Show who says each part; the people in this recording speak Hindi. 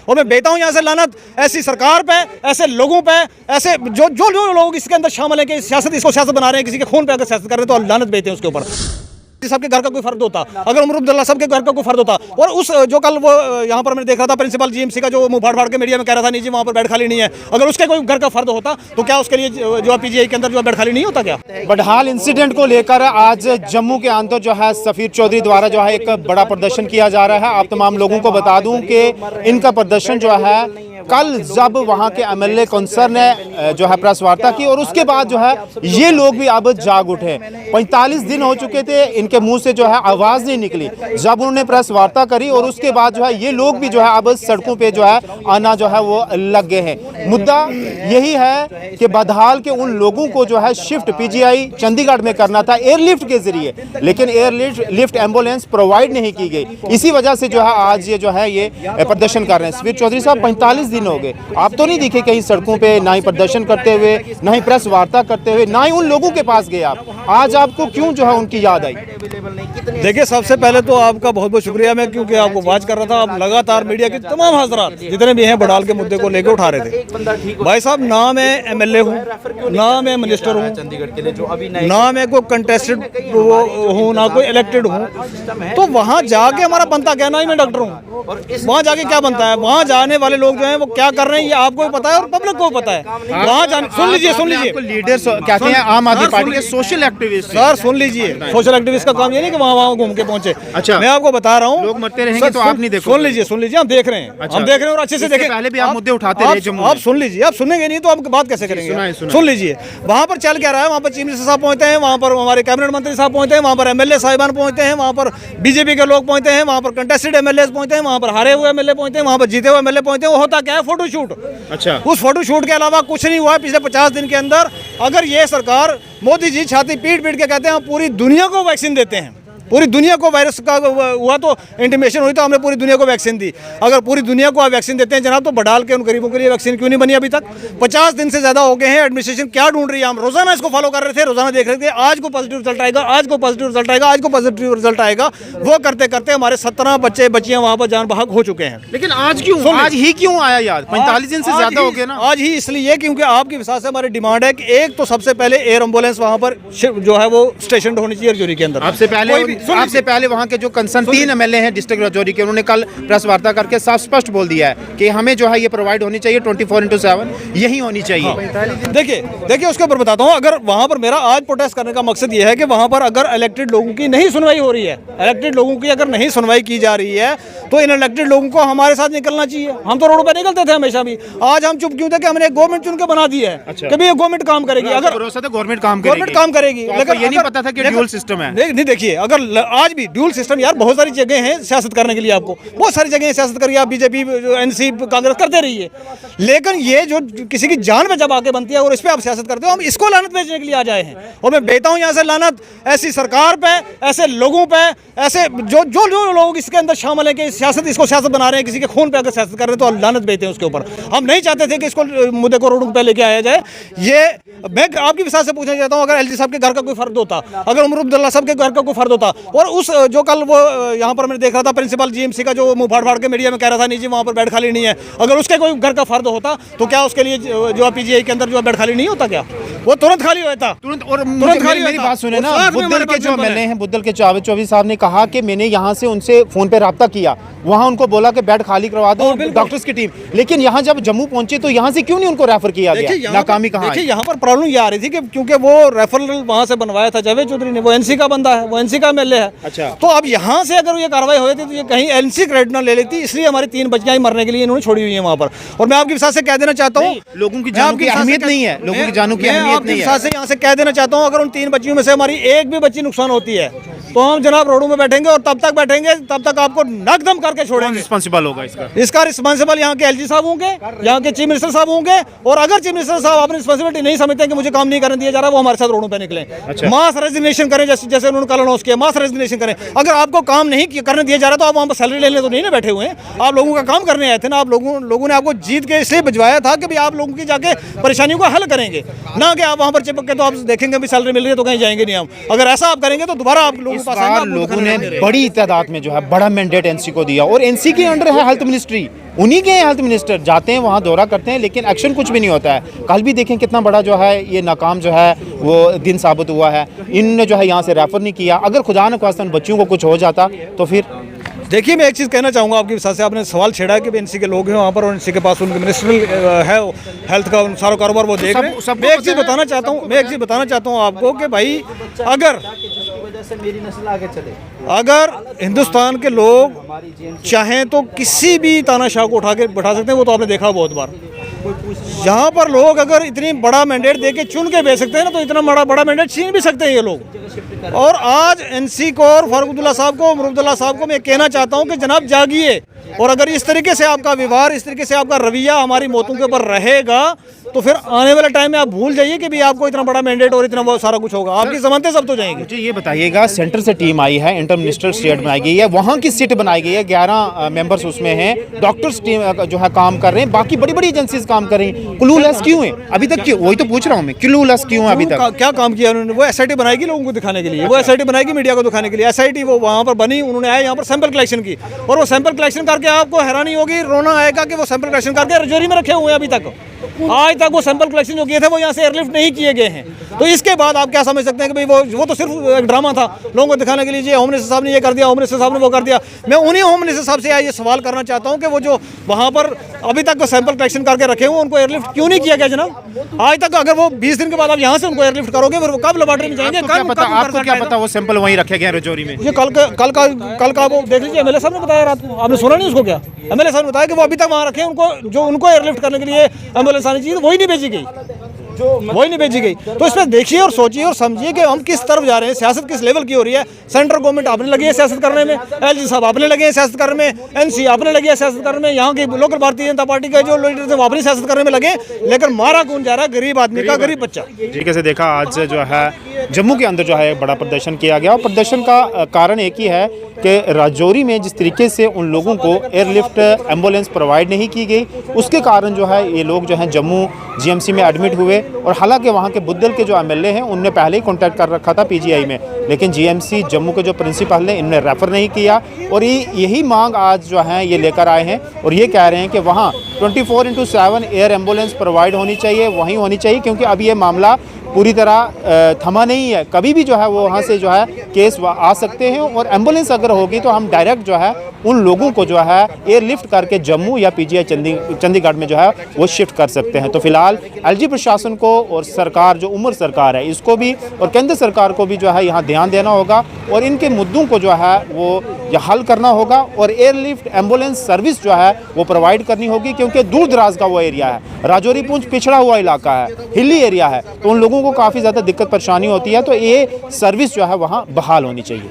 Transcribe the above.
Speaker 1: और मैं भेजता हूँ यहाँ से लानत ऐसी सरकार पे, ऐसे लोगों पे, ऐसे जो लोग इसके अंदर शामिल है कि सियासत इसको सियासत बना रहे हैं, किसी के खून पे अगर सियासत कर रहे हैं तो लानत भेजते हैं उसके ऊपर। साहब के घर का कोई फर्द होता, अगर उमर अब्दुल्ला साहब के घर का कोई फर्द होता, और उस जो कल वो यहाँ पर मैंने देखा था प्रिंसिपल जीएमसी का जो मुंह फाड़ के मीडिया में कह रहा था नहीं जी वहाँ पर बेड खाली नहीं है, अगर उसके कोई घर का फर्द होता तो क्या उसके लिए जो पीजीआई के अंदर जो बेड खाली नहीं होता क्या?
Speaker 2: बडहाल इंसिडेंट को लेकर आज जम्मू के अंदर जो है सफीर चौधरी द्वारा जो है एक बड़ा प्रदर्शन किया जा रहा है। आप तमाम लोगों को बता दूं कि इनका प्रदर्शन जो है कल जब वहां के एमएलए कौंसर ने जो है प्रेस वार्ता की और उसके बाद जो है ये लोग भी अब जाग उठे। 45 दिन हो चुके थे, इनके मुंह से जो है आवाज नहीं निकली जब उन्होंने प्रेस वार्ता करी, और उसके बाद जो है ये लोग भी जो है अब सड़कों पे जो है आना जो है वो लग गए हैं। मुद्दा यही है कि बदहाल के उन लोगों को जो है शिफ्ट पीजीआई चंडीगढ़ में करना था एयरलिफ्ट के जरिए, लेकिन एयरलिफ्ट एम्बुलेंस प्रोवाइड नहीं की गई। इसी वजह से जो है आज ये जो है ये प्रदर्शन कर रहे हैं। सफीर चौधरी साहब 45 दिन हो गए, आप तो नहीं दिखे कहीं सड़कों पे, ना ही प्रदर्शन करते हुए, ना ही प्रेस वार्ता करते हुए, ना ही उन लोगों के पास गए आप। आज आपको क्यों जो है उनकी याद आई?
Speaker 1: देखिए सबसे पहले तो आपका बहुत बहुत शुक्रिया, मैं क्योंकि आपको वाच कर रहा था, आप लगातार मीडिया के तमाम हजरात जितने भी हैं बडहाल के मुद्दे को लेकर उठा रहे थे। भाई साहब ना मैं एमएलए हूँ, ना मैं मिनिस्टर हूँ, ना मैं कोई कंटेस्टेड हूँ, ना कोई इलेक्टेड हूँ, तो वहाँ जाके हमारा बनता क्या? ना ही मैं डॉक्टर हूँ, वहाँ जाके क्या बनता है? वहाँ जाने वाले लोग जो हैं वो क्या कर रहे हैं ये आपको भी पता है और पब्लिक को भी पता है। वहाँ जाने सुन लीजिए
Speaker 2: लीडर्स कहते हैं आम आदमी पार्टी के सोशल एक्टिविस्ट।
Speaker 1: सर सुन लीजिए, सोशल एक्टिविस्ट का काम ये नहीं कि वहाँ घूम के पहुंचे।
Speaker 2: अच्छा,
Speaker 1: मैं आपको बता रहा हूँ,
Speaker 2: लोग मरते रहेंगे तो आप नहीं देखो।
Speaker 1: सुन लीजिए, हम देख रहे हैं, हम देख रहे हैं और अच्छे से देखें।
Speaker 2: पहले भी आप मुद्दे उठाते रहे जम्मू में।
Speaker 1: आप सुन लीजिए, आप सुनेंगे नहीं तो आप बात कैसे करेंगे? सुन लीजिए, वहाँ पर चल क्या रहा है, वहाँ पर चीफ मिनिस्टर साहब पहुंचते हैं, वहाँ पर हमारे कैबिनेट मंत्री साहब पहुंचते हैं, वहाँ पर एमएलए साहिबान पहुंचते हैं, वहाँ पर बीजेपी के लोग पहुंचते हैं, वहाँ पर कंटेस्टेड एमएलए पहुंचते हैं, वहाँ पर हारे हुए एमएलए पहुंचते हैं, वहाँ पर जीते हुए एमएलए पहुंचते हैं। वो होता क्या है? फोटोशूट।
Speaker 2: अच्छा,
Speaker 1: उस फोटोशूट के अलावा कुछ नहीं हुआ पिछले 50 दिन के अंदर। अगर ये सरकार, मोदी जी छाती पीट पीट के कहते हैं हम पूरी दुनिया को वैक्सीन देते हैं, पूरी दुनिया को वायरस का हुआ तो इंटीमेशन हुई तो हमने पूरी दुनिया को वैक्सीन दी। अगर पूरी दुनिया को आप वैक्सीन देते हैं जनाब तो बडहाल के उन गरीबों के लिए वैक्सीन क्यों नहीं बनी अभी तक? 50 दिन से ज़्यादा हो गए हैं, एडमिनिस्ट्रेशन क्या ढूंढ रही है? हम रोजाना इसको फॉलो कर रहे थे, रोजाना देख रहे थे, आज को पॉजिटिव रिजल्ट आएगा, आज को पॉजिटिव रिजल्ट आएगा, आज को पॉजिटिव रिजल्ट आएगा। वो करते करते हमारे 17 बच्चे बच्चियाँ वहाँ पर जान बहक हो चुके हैं।
Speaker 2: लेकिन आज क्यों, आज ही क्यों आया यार? 45 दिन से ज्यादा हो गए ना।
Speaker 1: आज ही इसलिए क्योंकि आपकी विश्वास से हमारी डिमांड है कि एक तो सबसे पहले एयर एम्बुलेंस वहाँ पर जो है वो स्टेशन होनी चाहिए रजौरी के अंदर।
Speaker 2: आपसे पहले वहाँ के जो कंसर्न 3 एमएलए हैं डिस्ट्रिक्ट रजौरी के, उन्होंने कल प्रेस वार्ता करके साफ स्पष्ट बोल दिया है कि हमें जो है ये प्रोवाइड होनी चाहिए 24/7, यही होनी चाहिए।
Speaker 1: देखिए उसके ऊपर बताता हूँ, अगर वहाँ पर मेरा आज प्रोटेस्ट करने का मकसद ये है कि वहाँ पर अगर इलेक्टेड लोगों की नहीं सुनवाई हो रही है, इलेक्टेड लोगों की अगर नहीं सुनवाई की जा रही है तो इन इलेक्टेड लोगों को हमारे साथ निकलना चाहिए। हम तो रोड पर निकलते थे हमेशा भी, आज हम चुप क्यों थे कि हमने एक गवर्नमेंट चुन के बना दी है कि भाई ये गवर्नमेंट काम करेगी। अगर
Speaker 2: भरोसा था गवर्नमेंट काम करेगी,
Speaker 1: लेकिन
Speaker 2: ये नहीं पता था कि ड्यूल सिस्टम है।
Speaker 1: नहीं देखिए, अगर आज भी ड्यूल सिस्टम, यार बहुत सारी जगह हैं सियासत करने के लिए, आपको बहुत सारी जगह सियासत करिए, आप बीजेपी एनसी कांग्रेस करते रहिए, लेकिन ये जो किसी की जान पे जब आके बनती है और इस पे आप सियासत करते हो, हम इसको लानत भेजने के लिए आ जाए हैं। और मैं भेजता हूँ यहाँ से लानत ऐसी सरकार पे, ऐसे लोगों पे, ऐसे जो लोग इसके अंदर शामिल है कि सियासत इसको सियासत बना रहे हैं, किसी के खून पे अगर सियासत कर रहे हैं तो लानत भेजते हैं उसके ऊपर। हम नहीं चाहते थे कि इसको मुद्दे को रोड पे लेके आया जाए। ये मैं आपकी विश्वास से पूछना चाहता हूँ, अगर एलजी साहब के घर का कोई फर्द होता, अगर उमर अब्दुल्ला साहब के घर का कोई फर्द होता, और उस जो कल वो यहाँ पर मैंने देख रहा था प्रिंसिपल जीएमसी का जो मुंह फाड़ के मीडिया में कह रहा था नहीं जी वहाँ पर बेड खाली नहीं है, अगर उसके कोई घर का फर्द होता तो क्या उसके लिए जो पीजीआई के अंदर जो बेड खाली नहीं होता? क्या वो तुरंत खाली होता?
Speaker 2: तुरंत खाली। मेरी बात सुने ना, बुद्दल के जो एमएलए हैं, बुद्दल के जावेद चौधरी साहब ने कहा कि मैंने यहाँ से उनसे फोन पे राब्ता किया, वहाँ उनको बोला कि बेड खाली करवा दो डॉक्टर्स की टीम, लेकिन यहाँ जब जम्मू पहुंचे तो यहाँ से क्यों नहीं उनको रेफर किया गया? नाकामी कहाँ?
Speaker 1: देखिए यहाँ पर प्रॉब्लम ये आ रही थी कि क्योंकि वो रेफरल वहाँ से बनवाया था जावेद चौधरी ने, वो एनसी का बंदा है, वो एनसी का एमएलए है।
Speaker 2: अच्छा,
Speaker 1: तो अब यहाँ से अगर ये कार्रवाई हो जाती तो ये कहीं एनसी क्रेडिट न ले लेती, इसलिए हमारी 3 बच्चियां मरने के लिए इन्होंने छोड़ी हुई है वहाँ पर। और मैं आपकी विश्वास से कह देना चाहता हूँ,
Speaker 2: लोगों की जानों की अहमियत नहीं है, लोगों की जानों की अहमियत नहीं है।
Speaker 1: विश्वास से यहाँ से कह देना चाहता हूँ, अगर उन 3 बच्चियों में से हमारी एक भी बच्ची नुकसान होती है तो हम जनाब रोडों में बैठेंगे, और तब तक बैठेंगे तब तक आपको नकदम करके छोड़ेंगे।
Speaker 2: रिस्पॉन्सिबल होगा
Speaker 1: इसका रिस्पॉन्सिबल यहाँ के एलजी साहब होंगे, यहाँ के चीफ मिनिस्टर साहब होंगे, और अगर चीफ मिनिस्टर साहब अपनी रिस्पॉन्सिबिलिटी नहीं समझते कि मुझे काम नहीं करने दिया जा रहा, वो हमारे साथ रोडों पे निकले, मास रेजिग्नेशन करें, जैसे उन्होंने कल अनाउंस किया, मास रेजिग्नेशन करें। अगर आपको काम नहीं करने दिया जा रहा तो आप वहाँ पर सैलरी लेने तो नहीं ना बैठे हुए हैं, आप लोगों का काम करने आए थे ना। आप लोगों ने आपको जीत के इसलिए भिजवाया था कि भाई आप लोगों की जाके परेशानियों का हल करेंगे, ना कि आप वहाँ पर चिपक के तो आप देखेंगे भी सैलरी मिल रही है तो कहीं जाएंगे नहीं हम। अगर ऐसा आप करेंगे तो दोबारा आप लोगों के पास
Speaker 2: लोगों ने बड़ी तादाद में जो है बड़ा मैंडेट एनसी को दिया, और एनसी के अंडर है हेल्थ मिनिस्ट्री, उन्हीं के हेल्थ मिनिस्टर जाते हैं वहाँ, दौरा करते हैं, लेकिन एक्शन कुछ भी नहीं होता है। कल भी देखें कितना बड़ा जो है ये नाकाम जो है वो दिन साबित हुआ है। इनने जो है यहाँ से रेफर नहीं किया। अगर खुदा न ख्वास्ता उन बच्चियों को कुछ हो जाता तो फिर
Speaker 1: देखिए, मैं एक चीज़ कहना चाहूँगा आपके साथ से, आपने सवाल छेड़ा है कि एनसी के लोग हैं वहाँ पर और एनसी के पास उनके मिनिस्ट्रियल है हेल्थ का सारा कारोबार वो देख रहे हैं। मैं एक चीज़ बताना चाहता हूँ आपको कि भाई अगर हिंदुस्तान के लोग चाहें तो किसी भी तानाशाह को उठा के बैठा सकते हैं। वो तो आपने देखा बहुत बार। यहाँ पर लोग अगर इतनी बड़ा मैंडेट दे के चुन के भेज सकते हैं ना, तो इतना बड़ा मैंडेट छीन भी सकते हैं ये लोग। और आज एनसी को और फारूक अब्दुल्ला साहब को, उमर अब्दुल्ला साहब को मैं कहना चाहता हूँ कि जनाब जागिए। और अगर इस तरीके से आपका व्यवहार, इस तरीके से आपका रवैया हमारी मौतों के ऊपर रहेगा तो फिर आने वाले टाइम में आप भूल जाइए कि भी आपको इतना बड़ा मैंडेट और इतना बहुत सारा कुछ होगा। आपकी जमानतें सब तो जाएंगी।
Speaker 2: मुझे ये बताइएगा, सेंटर से टीम आई है, इंटर मिनिस्टर स्टेट बनाई गई है, वहाँ की सीट बनाई गई है, 11 मेंबर्स उसमें हैं, डॉक्टर्स टीम जो है काम कर रहे हैं, बाकी बड़ी बड़ी एजेंसीज काम कर रही हैं। क्लूलेस क्यों है अभी तक? क्यों, वही तो पूछ रहा हूँ मैं, क्लूलेस क्यों है अभी तक?
Speaker 1: क्या काम किया उन्होंने? वो एसआईटी बनाएगी लोगों को दिखाने के लिए, वो एसआईटी बनाएगी मीडिया को दिखाने के लिए। एसआईटी वो वहाँ पर बनी, उन्होंने आया यहाँ पर सैंपल कलेक्शन की, और वो सैंपल कलेक्शन करके आपको हैरानी होगी, रोना आएगा कि वो सैंपल कलेक्शन करके रजौरी में रखे हुए हैं। अभी तक आज तक वो सैंपल कलेक्शन जो किए थे वो यहाँ से एयरलिफ्ट नहीं किए गए हैं। तो इसके बाद आप क्या समझ सकते हैं कि भाई वो तो सिर्फ एक ड्रामा था लोगों को दिखाने के लिए। होम मिनिस्टर साहब ने ये कर दिया, होम मिनिस्टर साहब ने वो कर दिया। मैं उन्हीं होम मिनिस्टर साहब से ये सवाल करना चाहता हूँ कि वो जो वहाँ पर अभी तक सैंपल कलेक्शन करके रखे हुए उनको एयरलिफ्ट क्यों नहीं किया गया जनाब? आज तक अगर वो 20 दिन के बाद आप यहाँ से उनको एयरलिफ्ट करोगे फिर वो कब लेबोरेटरी में जाएंगे?
Speaker 2: आपको क्या पता वो सैंपल वहीं रखे गए रजौरी में?
Speaker 1: ये कल का वो देख लीजिए, एमएलए साहब ने बताया रात को। आपने सुना नहीं उसको? क्या एमएलए साहब ने बताया कि वो अभी तक वहाँ रखे हैं, उनको जो उनको एयरलिफ्ट करने के लिए एम्बुलेंस आनी चाहिए वही नहीं भेजी गई। तो इसमें देखिए और सोचिए और समझिए कि हम किस तरफ जा रहे हैं, सियासत किस लेवल की हो रही है। सेंट्रल गवर्नमेंट आपने लगी है सियासत करने में, एलजी साहब आपने लगे हैं सियासत करने में, एनसी आपने लगी है सियासत करने में, यहाँ की लोकल भारतीय जनता पार्टी के जो लीडर थे वो अपनी सियासत करने में लगे, लेकिन मारा कौन जा रहा है? गरीब आदमी का, गरीब बच्चा।
Speaker 2: तरीके से देखा आज जो है जम्मू के अंदर जो है बड़ा प्रदर्शन किया गया, और प्रदर्शन का कारण एक ही है कि राजौरी में जिस तरीके से उन लोगों को एयरलिफ्ट एम्बुलेंस प्रोवाइड नहीं की गई, उसके कारण जो है ये लोग जो हैं जम्मू जीएमसी में एडमिट हुए। और हालांकि वहाँ के बुद्धल के जो एमएलए हैं उनने पहले ही कॉन्टैक्ट कर रखा था पीजीआई में, लेकिन जीएमसी जम्मू के जो प्रिंसिपल हैं इन्होंने रेफ़र नहीं किया। और यही मांग आज जो है ये लेकर आए हैं और ये कह रहे हैं कि वहाँ 24/7 एयर एम्बुलेंस प्रोवाइड होनी चाहिए, वहीं होनी चाहिए, क्योंकि अब ये मामला पूरी तरह थमा नहीं है। कभी भी जो है वो वहाँ से जो है केस आ सकते हैं, और एम्बुलेंस अगर होगी तो हम डायरेक्ट जो है उन लोगों को जो है एयरलिफ्ट करके जम्मू या पीजीआई चंडीगढ़ में जो है वो शिफ्ट कर सकते हैं। तो फिलहाल एलजी प्रशासन को और सरकार जो उमर सरकार है इसको भी और केंद्र सरकार को भी जो है यहाँ ध्यान देना होगा और इनके मुद्दों को जो है वो हल करना होगा, और एयरलिफ्ट एम्बुलेंस सर्विस जो है वो प्रोवाइड करनी होगी, क्योंकि दूर दराज का वो एरिया है। राजौरी पुंछ पिछड़ा हुआ इलाका है, हिली एरिया है, तो उन लोगों को काफ़ी ज़्यादा दिक्कत परेशानी होती है। तो ये सर्विस जो है वहाँ बहाल होनी चाहिए।